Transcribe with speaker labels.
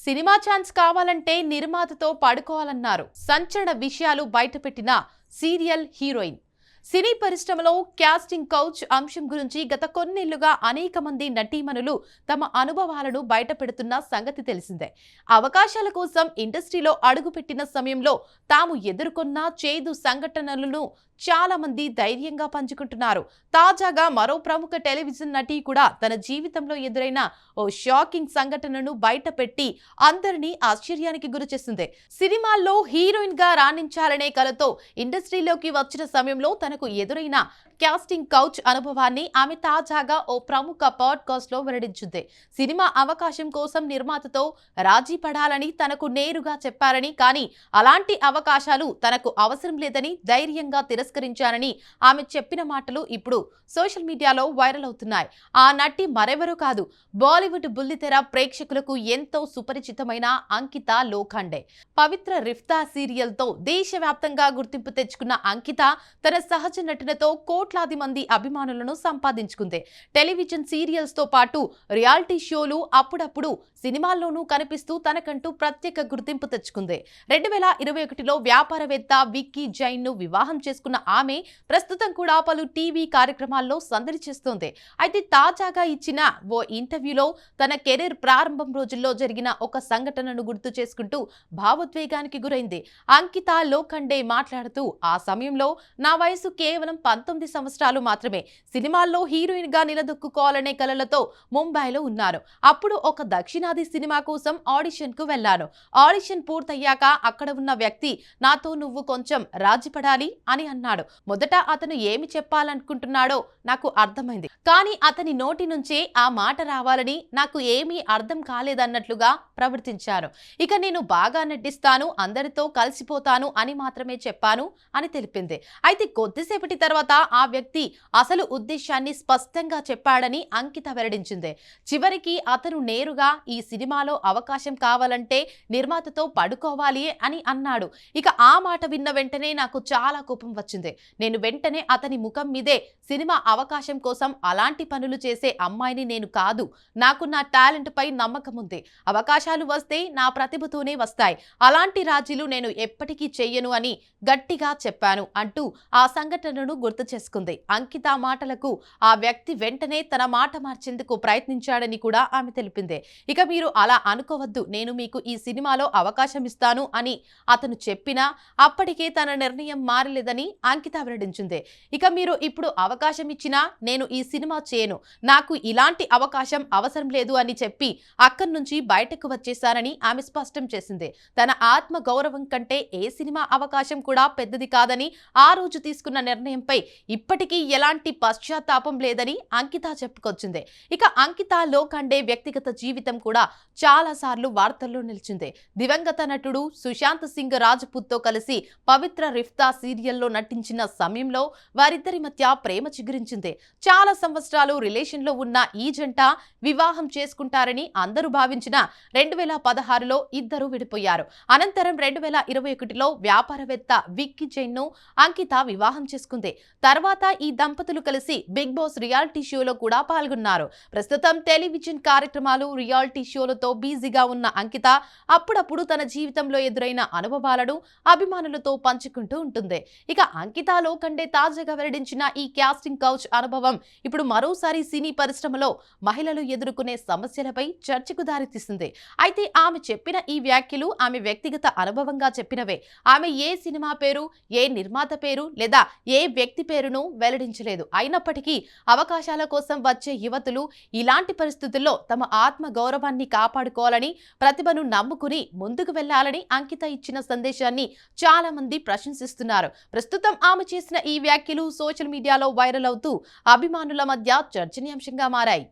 Speaker 1: Cinema chance కావాలంటే నిర్మాతతో పడుకోవాలన్నారు. సంచలన విషయాలు బయటపెట్టిన సీరియల్ హీరోయిన్. సినీ పరిశ్రమలో క్యాస్టింగ్ కౌచ్ అంశం గురించి గత కొన్నేళ్లుగా అనేక మంది నటీమణులు తమ అనుభవాలను బయటపెడుతున్న సంగతి తెలిసిందే. అవకాశాల కోసం ఇండస్ట్రీలో అడుగుపెట్టిన సమయంలో తాము ఎదుర్కొన్న చేదు సంఘటనలను చాలా మంది ధైర్యంగా పంచుకుంటున్నారు. తాజాగా మరో ప్రముఖ టెలివిజన్ నటి కూడా తన జీవితంలో ఎదురైన ఓ షాకింగ్ సంఘటనను బయటపెట్టి అందరినీ ఆశ్చర్యానికి గురిచేసింది. సినిమాల్లో హీరోయిన్ గా రాణించాలనే కలతో ఇండస్ట్రీలోకి వచ్చిన సమయంలో తనకు ఎదురైన క్యాస్టింగ్ కౌచ్ అనుభవాన్ని ఆమె తాజాగా ఓ ప్రముఖ పాడ్కాస్ట్ లో వెల్లడించింది. సినిమా అవకాశం కోసం నిర్మాతతో రాజీ పడాలని తనకు నేరుగా చెప్పారని, కానీ అలాంటి అవకాశాలు తనకు అవసరం లేదని ధైర్యంగా తిరస్కరించానని ఆమె చెప్పిన మాటలు ఇప్పుడు సోషల్ మీడియాలో వైరల్ అవుతున్నాయి. ఆ నటి మరెవరూ కాదు, బాలీవుడ్ బుల్లితెర ప్రేక్షకులకు ఎంతో సుపరిచితమైన అంకిత లోఖండే. పవిత్ర రిఫ్తా సీరియల్ తో దేశవ్యాప్తంగా గుర్తింపు తెచ్చుకున్న అంకిత తన సహజ నటనతో కోట్లాది మంది అభిమానులను సంపాదించుకుంది. టెలివిజన్ సీరియల్స్ తో పాటు రియాలిటీ షోలు, అప్పుడప్పుడు సినిమాల్లోనూ కనిపిస్తూ తనకంటూ ప్రత్యేక గుర్తింపు తెచ్చుకుంది. 2021లో వ్యాపారవేత్త విక్కీ జైన్ ను వివాహం చేసుకున్న ఆమె ప్రస్తుతం కూడా పలు టీవీ కార్యక్రమాల్లో సందడి చేస్తోంది. అయితే తాజాగా ఇచ్చిన ఓ ఇంటర్వ్యూలో తన కెరీర్ ప్రారంభం రోజుల్లో జరిగిన ఒక సంఘటనను గుర్తు చేసుకుంటూ భావోద్వేగానికి గురైంది. అంకిత లోఖండే మాట్లాడుతూ, ఆ సమయంలో నా వయసు కేవలం 19 సంవత్సరాలు మాత్రమే. సినిమాల్లో హీరోయిన్ గా నిలదొక్కుకోవాలనే కలలతో ముంబైలో ఉన్నాను. అప్పుడు ఒక దక్షిణాది సినిమా కోసం ఆడిషన్ కు వెళ్లాను. ఆడిషన్ పూర్తయ్యాక అక్కడ ఉన్న వ్యక్తి నాతో నువ్వు కొంచెం రాజీపడాలి అని అన్నాడు. మొదట అతను ఏమి చెప్పాలనుకుంటున్నాడో నాకు అర్థమైంది, కానీ అతని నోటి నుంచే ఆ మాట రావాలని నాకు ఏమీ అర్థం కాలేదన్నట్లుగా ప్రవర్తించాను. ఇక నేను బాగా నటిస్తాను, అందరితో కలిసిపోతాను అని మాత్రమే చెప్పాను అని తెలిపింది. అయితే కొద్దిసేపటి తర్వాత ఆ వ్యక్తి అసలు ఉద్దేశాన్ని స్పష్టంగా చెప్పాడని అంకిత వెల్లడించింది. చివరికి అతను నేరుగా ఈ సినిమాలో అవకాశం కావాలంటే నిర్మాతతో పడుకోవాలి అని అన్నాడు. ఇక ఆ మాట విన్న వెంటనే నాకు చాలా కోపం వచ్చింది. నేను వెంటనే అతని ముఖం మీదే, సినిమా అవకాశం కోసం అలాంటి పనులు చేసే అమ్మాయిని నేను కాదు, నాకు నా టాలెంట్ పై నమ్మకం ఉంది, అవకాశాలు వస్తే నా ప్రతిభతోనే వస్తాయి, అలాంటి రాజీలు నేను ఎప్పటికీ చెయ్యను అని గట్టిగా చెప్పాను అంటూ ఆ సంఘటనను గుర్తు చేసుకుంది. అంకిత మాటలకు ఆ వ్యక్తి వెంటనే తన మాట మార్చేందుకు ప్రయత్నించాడని కూడా ఆమె తెలిపింది. ఇక మీరు అలా అనుకోవద్దు, నేను మీకు ఈ సినిమాలో అవకాశం ఇస్తాను అని అతను చెప్పినా అప్పటికే తన నిర్ణయం మారలేదని అంకిత వెల్లడించింది. ఇక మీరు ఇప్పుడు అవకాశం ఇచ్చినా నేను ఈ సినిమా చేయను, నాకు ఇలాంటి అవకాశం అవసరం లేదు అని చెప్పి అక్కడి నుంచి బయటకు వచ్చేశానని ఆమె స్పష్టం చేసింది. తన ఆత్మ గౌరవం కంటే ఏ సినిమా అవకాశం కూడా పెద్దది కాదని, ఆ రోజు తీసుకున్న నిర్ణయంపై ఇప్పటికీ ఎలాంటి పశ్చాత్తాపం లేదని అంకిత చెప్పుకొచ్చింది. ఇక అంకిత లోఖండే వ్యక్తిగత జీవితం కూడా చాలా సార్లు వార్తల్లో నిలిచింది. దివంగత నటుడు సుశాంత్ సింగ్ రాజ్పూత్ తో కలిసి పవిత్ర రిఫ్తా సీరియల్లో నటించిన సమయంలో వారిద్దరి మధ్య ప్రేమ చిగురించింది. చాలా సంవత్సరాలు రిలేషన్ లో ఉన్న ఈ జంట వివాహం చేసుకుంటారని అందరూ భావించిన 2016లో ఇద్దరు విడిపోయారు. అనంతరం 2021లో వ్యాపారవేత్త విక్కీ జైన్ ను అంకిత వివాహం చేసుకుంది. తర్వాత ఈ దంపతులు కలిసి బిగ్ బాస్ రియాలిటీ షోలో కూడా పాల్గొన్నారు. ప్రస్తుతం టెలివిజన్ కార్యక్రమాలు, రియాలిటీ షోలతో బిజీగా ఉన్న అంకిత అప్పుడప్పుడు తన జీవితంలో ఎదురైన అనుభవాలను అభిమానులతో పంచుకుంటూ ఉంటుంది. ఇక అంకిత లోఖండే తాజాగా వెల్లడించిన ఈ క్యాస్టింగ్ కౌచ్ అనుభవం ఇప్పుడు మరోసారి సినీ పరిశ్రమలో మహిళలు ఎదుర్కొనే సమస్యలపై చర్చకు దారితీస్తుంది. అయితే ఆమె చెప్పిన ఈ వ్యాఖ్యలు ఆమె వ్యక్తిగత అనుభవంగా చెప్పినవే. ఆమె ఏ సినిమా పేరు, ఏ నిర్మాత పేరు లేదా ఏ వ్యక్తి పేరును వెల్లడించలేదు. అయినప్పటికీ అవకాశాల కోసం వచ్చే యువతులు ఇలాంటి పరిస్థితుల్లో తమ ఆత్మ గౌరవాన్ని కాపాడుకోవాలని, ప్రతిభను నమ్ముకుని ముందుకు వెళ్లాలని అంకిత ఇచ్చిన సందేశాన్ని చాలా మంది ప్రశంసిస్తున్నారు. ప్రస్తుతం ఆమె చేసిన ఈ వ్యాఖ్యలు సోషల్ మీడియాలో వైరల్ అవుతూ అభిమానుల మధ్య చర్చనీయాంశంగా మారాయి.